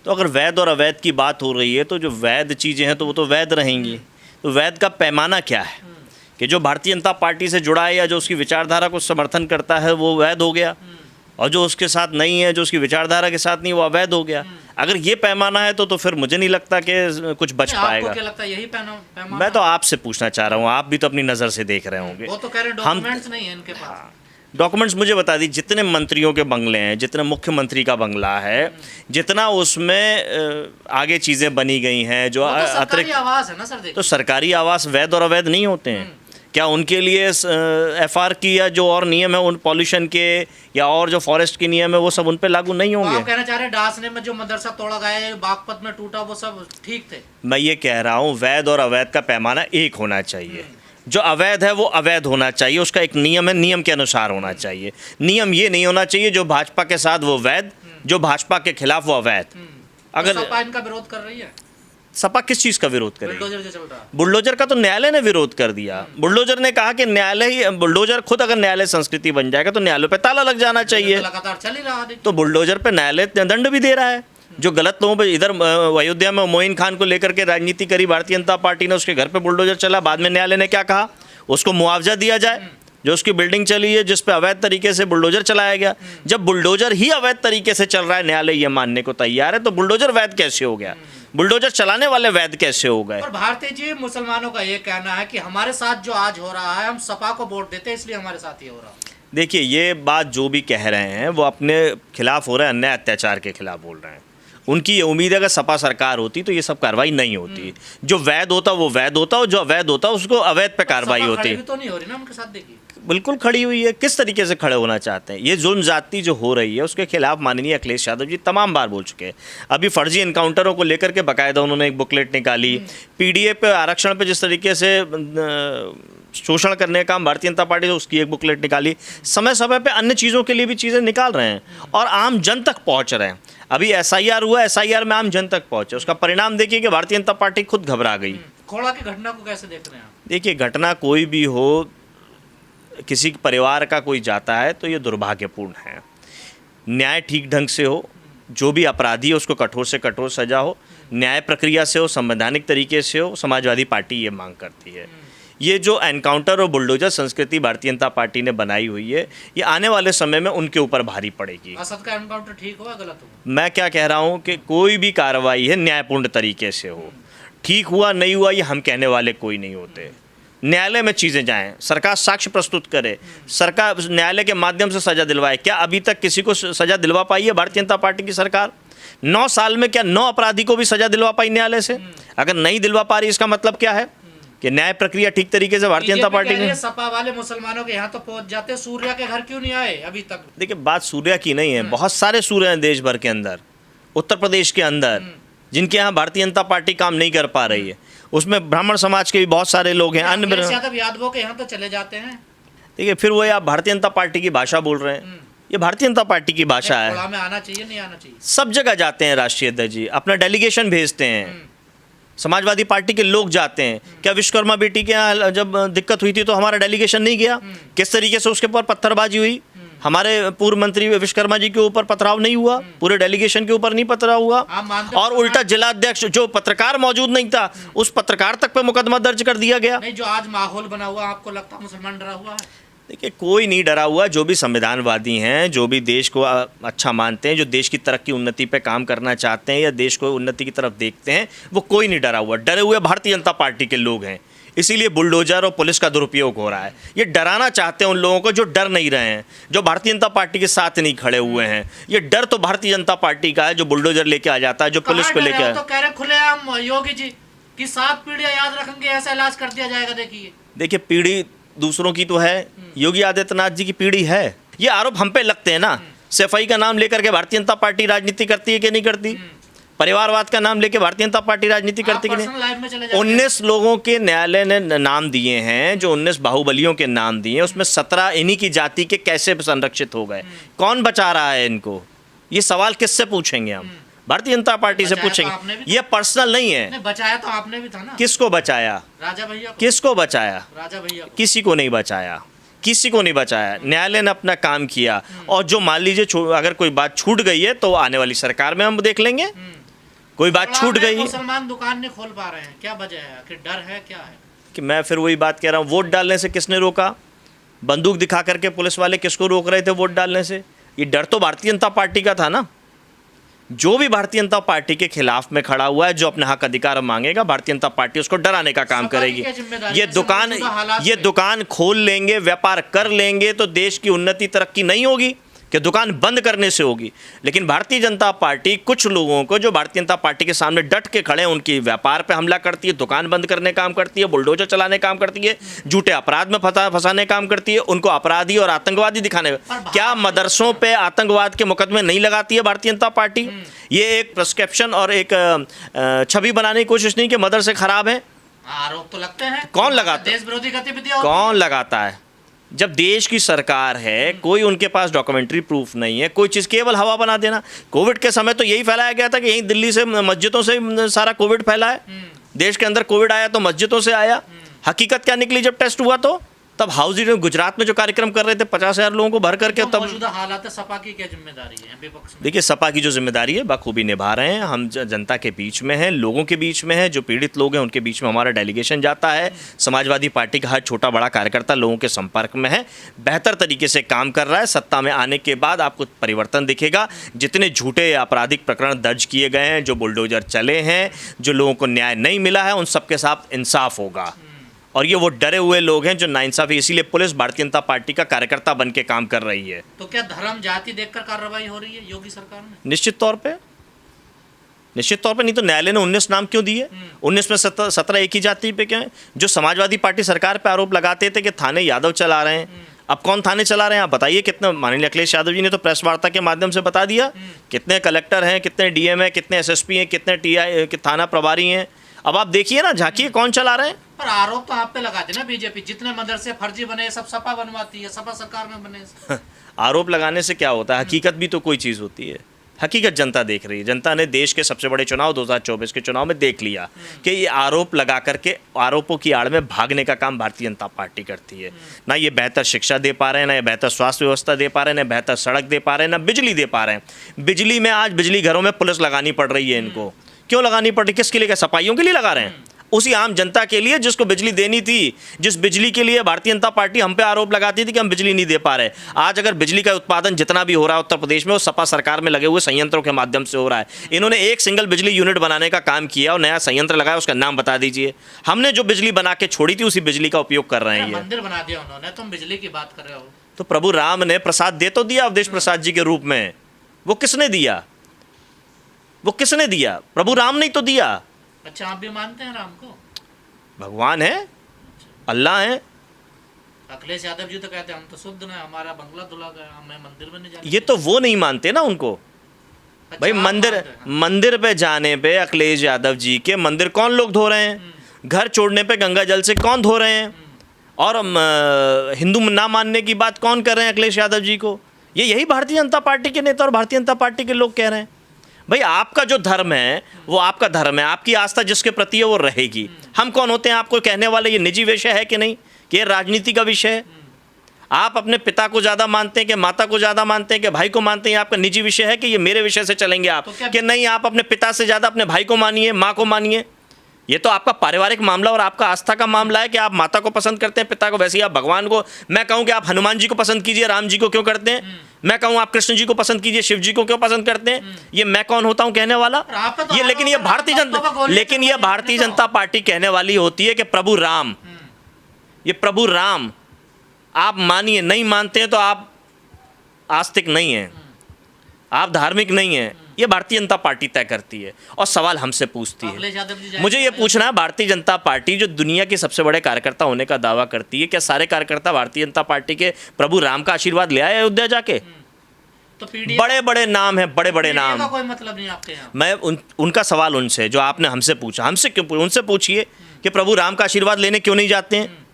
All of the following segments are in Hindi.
तो अगर वैध और अवैध की बात हो रही है तो जो वैध चीज़ें हैं तो वो तो वैध रहेंगी। तो वैध का पैमाना क्या है कि जो भारतीय जनता पार्टी से जुड़ा है या जो उसकी विचारधारा को समर्थन करता है वो वैध हो गया, और जो उसके साथ नहीं है, जो उसकी विचारधारा के साथ नहीं, वो अवैध हो गया। अगर ये पैमाना है तो फिर मुझे नहीं लगता कि कुछ बच पाएगा। आपको क्या लगता है यही पैमाना? मैं तो आपसे पूछना चाह रहा हूँ, आप भी तो अपनी नज़र से देख रहे होंगे। वो तो कह रहे डॉक्यूमेंट्स नहीं है इनके पास। डॉक्यूमेंट्स मुझे बता दी, जितने मंत्रियों के बंगले हैं, जितने मुख्यमंत्री का बंगला है, जितना उसमें आगे चीज़ें बनी गई हैं जो सरकारी आवास है ना सर। तो सरकारी आवास वैध और अवैध नहीं होते हैं क्या? उनके लिए एफआर की या जो और नियम है उन पॉल्यूशन के या और जो फॉरेस्ट के नियम है वो सब उन पे लागू नहीं होंगे? आप कहना चाह रहे हैं डासने में जो मदरसा तोड़ा गया, बागपत में टूटा, वो सब ठीक थे? मैं ये कह रहा हूँ वैध और अवैध का पैमाना एक होना चाहिए। जो अवैध है वो अवैध होना चाहिए, उसका एक नियम है, नियम के अनुसार होना चाहिए। नियम ये नहीं होना चाहिए जो भाजपा के साथ वो वैध, जो भाजपा के खिलाफ वो अवैध। अगर सपा इनका विरोध कर रही है, सपा किस चीज़ का विरोध करेगी? बुलडोजर जो चल रहा है, बुलडोजर का तो न्यायालय ने विरोध कर दिया। बुलडोजर ने कहा कि न्यायालय ही, बुलडोजर खुद अगर न्यायालय संस्कृति बन जाएगा तो न्यायालय पे ताला लग जाना चाहिए। लगातार चल ही रहा है। तो बुलडोजर पे न्यायालय दंड भी दे रहा है। जो गलत लोगों पे, इधर अयोध्या में मोइन खान को लेकर के राजनीति करी भारतीय जनता पार्टी ने, उसके घर पे बुलडोजर चला, बाद में न्यायालय ने क्या कहा, उसको मुआवजा दिया जाए। जो उसकी बिल्डिंग चली है जिस पे अवैध तरीके से बुलडोजर चलाया गया, जब बुलडोजर ही अवैध तरीके से चल रहा है, न्यायालय ये मानने को तैयार है, तो बुलडोजर वैध कैसे हो गया? बुलडोजर चलाने वाले वैध कैसे हो गए? और भारतीय जी मुसलमानों का ये कहना है कि हमारे साथ जो आज हो रहा है, हम सपा को वोट देते हैं इसलिए हमारे साथ ये हो रहा है। देखिए, ये बात जो भी कह रहे हैं वो अपने खिलाफ हो रहे हैं, अन्याय अत्याचार के खिलाफ बोल रहे हैं। उनकी ये उम्मीद है कि सपा सरकार होती तो ये सब कार्रवाई नहीं होती। जो वैध होता वो वैध होता, और जो अवैध होता उसको अवैध पे कार्रवाई होती। तो नहीं हो रही ना उनके साथ? देखिए बिल्कुल खड़ी हुई है। किस तरीके से खड़े होना चाहते हैं? ये जुल्म जाति जो हो रही है उसके खिलाफ माननीय अखिलेश यादव जी तमाम बार बोल चुके हैं। अभी फर्जी इनकाउंटरों को लेकर के बाकायदा उन्होंने एक बुकलेट निकाली। पीडीए पे, आरक्षण पे जिस तरीके से शोषण करने का काम भारतीय जनता पार्टी से, उसकी एक बुकलेट निकाली। समय समय पे अन्य चीज़ों के लिए भी चीज़ें निकाल रहे हैं और आम जन तक पहुँच रहे हैं। अभी एसआईआर हुआ, एसआईआर में आम जन तक पहुँचे, उसका परिणाम देखिए कि भारतीय जनता पार्टी खुद घबरा गई। खोड़ा की घटना को कैसे देख रहे हैं आप? देखिए, घटना कोई भी हो, किसी परिवार का कोई जाता है तो ये दुर्भाग्यपूर्ण है। न्याय ठीक ढंग से हो, जो भी अपराधी है उसको कठोर से कठोर सजा हो, न्याय प्रक्रिया से हो, संवैधानिक तरीके से हो, समाजवादी पार्टी ये मांग करती है। ये जो एनकाउंटर और बुलडोजर संस्कृति भारतीय जनता पार्टी ने बनाई हुई है, ये आने वाले समय में उनके ऊपर भारी पड़ेगी। असद का एनकाउंटर ठीक हुआ, गलत हुआ? मैं क्या कह रहा हूँ कि कोई भी कार्रवाई है न्यायपूर्ण तरीके से हो। ठीक हुआ नहीं हुआ ये हम कहने वाले कोई नहीं होते। न्यायालय में चीज़ें जाएं, सरकार साक्ष्य प्रस्तुत करे, सरकार न्यायालय के माध्यम से सज़ा दिलवाए। क्या अभी तक किसी को सज़ा दिलवा पाई है भारतीय जनता पार्टी की सरकार? 9 साल में क्या 9 अपराधी को भी सज़ा दिलवा पाई न्यायालय से? अगर नहीं दिलवा पा रही, इसका मतलब क्या है कि न्याय प्रक्रिया ठीक तरीके से भारतीय जनता पार्टी ने। सपा वाले मुसलमानों के यहाँ तो पहुँच जाते, सूर्या के घर क्यों नहीं आए अभी तक? देखिए, बात सूर्या की नहीं है, बहुत सारे सूर्य हैं देश भर के अंदर, उत्तर प्रदेश के अंदर, जिनके यहाँ भारतीय जनता पार्टी काम नहीं कर पा रही है। उसमें ब्राह्मण समाज के भी बहुत सारे लोग हैं। अन्य यादवों के यहाँ तो चले जाते हैं। देखिए, फिर वो आप भारतीय जनता पार्टी की भाषा बोल रहे हैं। ये भारतीय जनता पार्टी की भाषा है। में आना चाहिए, नहीं आना चाहिए? सब जगह जाते हैं राष्ट्रीय अध्यक्ष जी, अपना डेलीगेशन भेजते हैं, समाजवादी पार्टी के लोग जाते हैं। क्या विश्वकर्मा बेटी के यहाँ जब दिक्कत हुई थी तो हमारा डेलीगेशन नहीं गया? किस तरीके से उसके ऊपर पत्थरबाजी हुई? हमारे पूर्व मंत्री विश्वकर्मा जी के ऊपर पथराव नहीं हुआ? पूरे डेलीगेशन के ऊपर नहीं पथराव हुआ? और उल्टा जिलाध्यक्ष जो पत्रकार मौजूद नहीं था, उस पत्रकार तक पे मुकदमा दर्ज कर दिया गया। नहीं, जो आज माहौल बना हुआ, आपको लगता है मुसलमान डरा हुआ है? देखिए, कोई नहीं डरा हुआ। जो भी संविधानवादी हैं, जो भी देश को अच्छा मानते हैं, जो देश की तरक्की उन्नति पे काम करना चाहते हैं या देश को उन्नति की तरफ देखते हैं, वो कोई नहीं डरा हुआ। डरे हुए भारतीय जनता पार्टी के लोग हैं, इसीलिए बुलडोजर और पुलिस का दुरुपयोग हो रहा है। ये डराना चाहते हैं उन लोगों को जो डर नहीं रहे हैं, जो भारतीय जनता पार्टी के साथ नहीं खड़े हुए हैं। ये डर तो भारतीय जनता पार्टी का है, जो बुलडोजर लेके आ जाता है, जो पुलिस को लेके तो कह रहे खुलेआम योगी जी की 7 पीढ़ियां याद रखेंगे, ऐसा इलाज कर दिया जाएगा। देखिए, पीढ़ी दूसरों की तो है, योगी आदित्यनाथ जी की पीढ़ी है। ये आरोप हम पे लगते हैं ना। सफाई का नाम लेकर के भारतीय जनता पार्टी राजनीति करती है कि नहीं करती? परिवारवाद का नाम लेके भारतीय जनता पार्टी राजनीति करती है कि नहीं? 19 लोगों के न्यायालय ने नाम दिए हैं, जो 19 बाहुबलियों के नाम दिए हैं, उसमें 17 इन्हीं की जाति के कैसे संरक्षित हो गए? कौन बचा रहा है इनको? ये सवाल किससे पूछेंगे हम? भारतीय जनता पार्टी से पूछेंगे। ये पर्सनल नहीं है। बचाया तो आपने भी था ना। किसको बचाया? राजा भैया। किसको बचाया? राजा भैया। किसी को नहीं बचाया, किसी को नहीं बचाया। न्यायालय ने अपना काम किया, और जो मान लीजिए अगर कोई बात छूट गई है तो आने वाली सरकार में हम देख लेंगे। कोई बात छूट गई मुसलमान दुकान नहीं खोल पा रहे हैं, क्या वजह है? आखिर डर है, क्या है? कि मैं फिर वही बात कह रहा हूँ, वोट डालने से किसने रोका? बंदूक दिखा करके पुलिस वाले किसको रोक रहे थे वोट डालने से? ये डर तो भारतीय जनता पार्टी का था ना। जो भी भारतीय जनता पार्टी के खिलाफ में खड़ा हुआ है, जो अपने हक अधिकार मांगेगा, भारतीय जनता पार्टी उसको डराने का काम करेगी। ये दुकान खोल लेंगे, व्यापार कर लेंगे तो देश की उन्नति तरक्की नहीं होगी कि दुकान बंद करने से होगी। लेकिन भारतीय जनता पार्टी कुछ लोगों को जो भारतीय जनता पार्टी के सामने डट के खड़े हैं, उनकी व्यापार पे हमला करती है, दुकान बंद करने का काम करती है, बुलडोजर चलाने का काम करती है, झूठे अपराध में फंसाने का काम करती है, उनको अपराधी और आतंकवादी दिखाने का। क्या मदरसों पे आतंकवाद के मुकदमे नहीं लगाती है भारतीय जनता पार्टी? ये एक प्रिस्क्रिप्शन और एक छवि बनाने की कोशिश नहीं कि मदरसे खराब है। आरोप तो लगते हैं। कौन लगाता है? देश विरोधी गतिविधियां कौन लगाता है? जब देश की सरकार है, कोई उनके पास डॉक्यूमेंट्री प्रूफ नहीं है, कोई चीज़, केवल हवा बना देना। कोविड के समय तो यही फैलाया गया था कि यहीं दिल्ली से, मस्जिदों से सारा कोविड फैला है। देश के अंदर कोविड आया तो मस्जिदों से आया। हकीकत क्या निकली जब टेस्ट हुआ? तो तब हाउसिंग गुजरात में जो कार्यक्रम कर रहे थे 50,000 लोगों को भर करके, तब मौजूदा हालात है, सपा की क्या जिम्मेदारी है विपक्ष में? देखिए, सपा की जो जिम्मेदारी है बखूबी निभा रहे हैं। हम जनता के बीच में हैं, लोगों के बीच में है, जो पीड़ित लोग हैं उनके बीच में हमारा डेलीगेशन जाता है। समाजवादी पार्टी का हर छोटा बड़ा कार्यकर्ता लोगों के संपर्क में है, बेहतर तरीके से काम कर रहा है। सत्ता में आने के बाद आपको परिवर्तन दिखेगा। जितने झूठे आपराधिक प्रकरण दर्ज किए गए हैं, जो बुलडोजर चले हैं, जो लोगों को न्याय नहीं मिला है, उन सबके साथ इंसाफ होगा। और ये वो डरे हुए लोग हैं जो नाइंसाफी, इसीलिए पुलिस भारतीय जनता पार्टी का कार्यकर्ता बन के काम कर रही है। तो क्या धर्म जाति देखकर कार्रवाई हो रही है योगी सरकार में? निश्चित तौर पे, नहीं तो न्यायालय ने 19 नाम क्यों दिए? 19 में 17 एक ही जाति पे क्यों है? जो समाजवादी पार्टी सरकार पे आरोप लगाते थे कि थाने यादव चला रहे हैं, अब कौन थाने चला रहे हैं आप बताइए? कितने, माननीय अखिलेश यादव जी ने तो प्रेस वार्ता के माध्यम से बता दिया कितने कलेक्टर हैं, कितने डीएम हैं, कितने एसएसपी हैं, कितने टीआई थाना प्रभारी हैं। अब आप देखिए ना, झांकिए कौन चला रहे हैं। पर आरोप तो आप पे लगाते ना बीजेपी, जितने मदरसे फर्जी बने सब सपा बनवाती है, सपा सरकार में बने। आरोप लगाने से क्या होता है? हकीकत भी तो कोई चीज़ होती है। हकीकत जनता देख रही है। जनता ने देश के सबसे बड़े चुनाव 2024 के चुनाव में देख लिया कि ये आरोप लगा करके, आरोपों की आड़ में भागने का काम भारतीय जनता पार्टी करती है। ना ये बेहतर शिक्षा दे पा रहे हैं, ना ये बेहतर स्वास्थ्य व्यवस्था दे पा रहे हैं, ना बेहतर सड़क दे पा रहे हैं, ना बिजली दे पा रहे हैं। बिजली में आज बिजली घरों में पुलिस लगानी पड़ रही है इनको। क्यों लगानी पड़ रही? किसके लिए? क्या सफाइयों के लिए लगा रहे हैं? उसी आम जनता के लिए जिसको बिजली देनी थी, जिस बिजली के लिए भारतीय जनता पार्टी हम पे आरोप लगाती थी कि हम बिजली नहीं दे पा रहे। आज अगर बिजली का उत्पादन जितना भी हो रहा है उत्तर प्रदेश में, वो सपा सरकार में लगे हुए संयंत्रों के माध्यम से हो रहा है। इन्होंने एक सिंगल बिजली यूनिट बनाने का काम किया और नया संयंत्र लगाया, उसका नाम बता दीजिए। हमने जो बिजली बना के छोड़ी थी उसी बिजली का उपयोग कर रहे हैं। मंदिर बना दिया उन्होंने, तुम बिजली की बात कर रहे हो। तो प्रभु राम ने प्रसाद दे तो दिया अवधेश प्रसाद जी के रूप में, वो किसने दिया? वो किसने दिया? प्रभु राम ने तो दिया। अच्छा, आप भी मानते हैं राम को? भगवान है, अल्लाह है। अखिलेश यादव जी तो कहते हैं हम तो शुद्ध हैं, हमारा बंगला धुला गया, हमें मंदिर में नहीं जाने। ये तो वो नहीं मानते ना उनको। अच्छा, भाई मंदिर पे जाने पे अखिलेश यादव जी के मंदिर कौन लोग धो रहे हैं? घर छोड़ने पे गंगा जल से कौन धो रहे हैं? और हिंदू ना मानने की बात कौन कर रहे हैं अखिलेश यादव जी को? यही भारतीय जनता पार्टी के नेता और भारतीय जनता पार्टी के लोग कह रहे हैं। भाई आपका जो धर्म है वो आपका धर्म है, आपकी आस्था जिसके प्रति है वो रहेगी। हम कौन होते हैं आपको कहने वाले? ये निजी विषय है कि नहीं, कि ये राजनीति का विषय है? आप अपने पिता को ज़्यादा मानते हैं कि माता को ज़्यादा मानते हैं कि भाई को मानते हैं? आपका निजी विषय है कि ये मेरे विषय से चलेंगे आप, कि नहीं आप अपने पिता से ज़्यादा अपने भाई को मानिए, माँ को मानिए? ये तो आपका पारिवारिक मामला और आपका आस्था का मामला है कि आप माता को पसंद करते हैं, पिता को। वैसे ही आप भगवान को, मैं कहूँ कि आप हनुमान जी को पसंद कीजिए, राम जी को क्यों करते हैं? मैं कहूँ आप कृष्ण जी को पसंद कीजिए, शिव जी को क्यों पसंद करते हैं? ये मैं कौन होता हूँ कहने वाला? ये लेकिन ये भारतीय जनता पार्टी कहने वाली होती है कि प्रभु राम, ये प्रभु राम आप मानिए। नहीं मानते हैं तो आप आस्तिक नहीं हैं, आप धार्मिक नहीं हैं। ये भारतीय जनता पार्टी तय करती है और सवाल हमसे पूछती है। मुझे ये पूछना है, भारतीय जनता पार्टी जो दुनिया के सबसे बड़े कार्यकर्ता होने का दावा करती है, क्या सारे कार्यकर्ता भारतीय जनता पार्टी के प्रभु राम का आशीर्वाद ले आए अयोध्या जाके? तो बड़े बड़े नाम है, बड़े बड़े नाम। कोई मतलब नहीं आपके यहाँ। मैं उनका सवाल उनसे, जो आपने हमसे पूछा, हमसे क्यों? उनसे पूछिए कि प्रभु राम का आशीर्वाद लेने क्यों नहीं जाते हैं?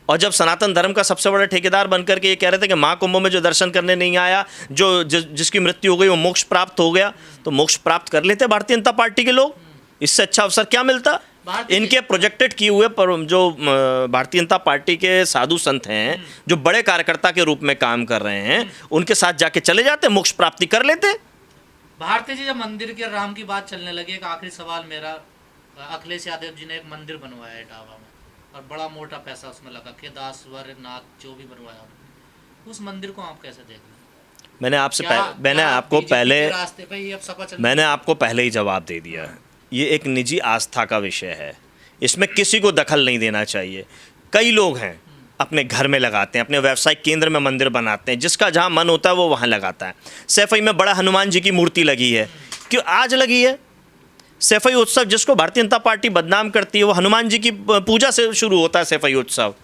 और जब सनातन धर्म का सबसे बड़ा ठेकेदार बनकर के ये कह रहे थे कि महाकुंभ में जो दर्शन करने नहीं आया, जिसकी मृत्यु हो गई वो मोक्ष प्राप्त हो गया, तो मोक्ष प्राप्त कर लेते भारतीय जनता पार्टी के लोग। इससे अच्छा अवसर क्या मिलता? इनके प्रोजेक्टेड किए हुए जो भारतीय जनता पार्टी के साधु संत हैं, जो बड़े कार्यकर्ता के रूप में काम कर रहे हैं, उनके साथ जाके चले जाते, मोक्ष प्राप्ति कर लेते। भारती जी, जब मंदिर के राम की बात चलने लगी, एक आखिरी सवाल मेरा, अखिलेश यादव जी ने एक मंदिर बनवाया है इटावा में और बड़ा मोटा पैसा उसमें लगा, केदारेश्वर नाथ जो भी बनवाया उन्होंने, उस मंदिर को आप कैसे देख रहे हैं? मैंने आपको पहले ही जवाब दे दिया। ये एक निजी आस्था का विषय है, इसमें किसी को दखल नहीं देना चाहिए। कई लोग हैं अपने घर में लगाते हैं, अपने व्यावसायिक केंद्र में मंदिर बनाते हैं, जिसका जहाँ मन होता है वो वहाँ लगाता है। सैफई में बड़ा हनुमान जी की मूर्ति लगी है, क्यों आज लगी है? सैफई उत्सव जिसको भारतीय जनता पार्टी बदनाम करती है, वो हनुमान जी की पूजा से शुरू होता है। सैफई उत्सव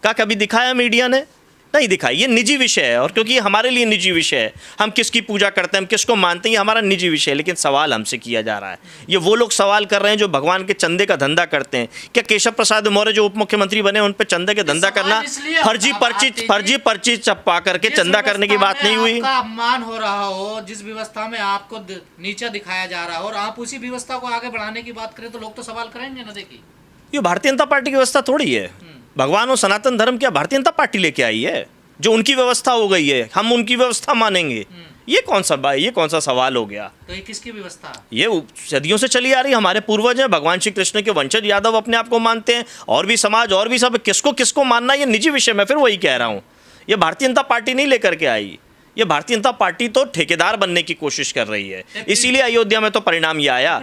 का कभी दिखाया मीडिया ने? नहीं दिखाई। ये निजी विषय है, और क्योंकि ये हमारे लिए निजी विषय है, हम किसकी पूजा करते हैं, हम किसको मानते हैं, ये हमारा निजी विषय है। लेकिन सवाल हमसे किया जा रहा है, ये वो लोग सवाल कर रहे हैं जो भगवान के चंदे का धंधा करते हैं। क्या केशव प्रसाद मौर्य जो उप मुख्यमंत्री बने, उन पर चंदे के धंधा करना, फर्जी पर्ची छपा करके चंदा करने की बात नहीं हुई? आपका अपमान हो रहा हो, जिस व्यवस्था में आपको नीचा दिखाया जा रहा हो, और आप उसी व्यवस्था को आगे बढ़ाने की बात करें, तो लोग तो सवाल करेंगे ना। देखिए, ये भारतीय जनता पार्टी की व्यवस्था थोड़ी है। भगवान और सनातन धर्म क्या भारतीय जनता पार्टी लेके आई है? जो उनकी व्यवस्था हो गई है, हम उनकी व्यवस्था मानेंगे? ये कौन सा सवाल हो गया? तो ये किसकी व्यवस्था? ये सदियों से चली आ रही। हमारे पूर्वज हैं, भगवान श्री कृष्ण के वंशज यादव अपने आप को मानते हैं, और भी समाज और भी सब। किसको मानना, ये निजी विषय। मैं फिर वही कह रहा हूँ, ये भारतीय जनता पार्टी नहीं लेकर के आई। ये भारतीय जनता पार्टी तो ठेकेदार बनने की कोशिश कर रही है, इसीलिए अयोध्या में तो परिणाम ये आया।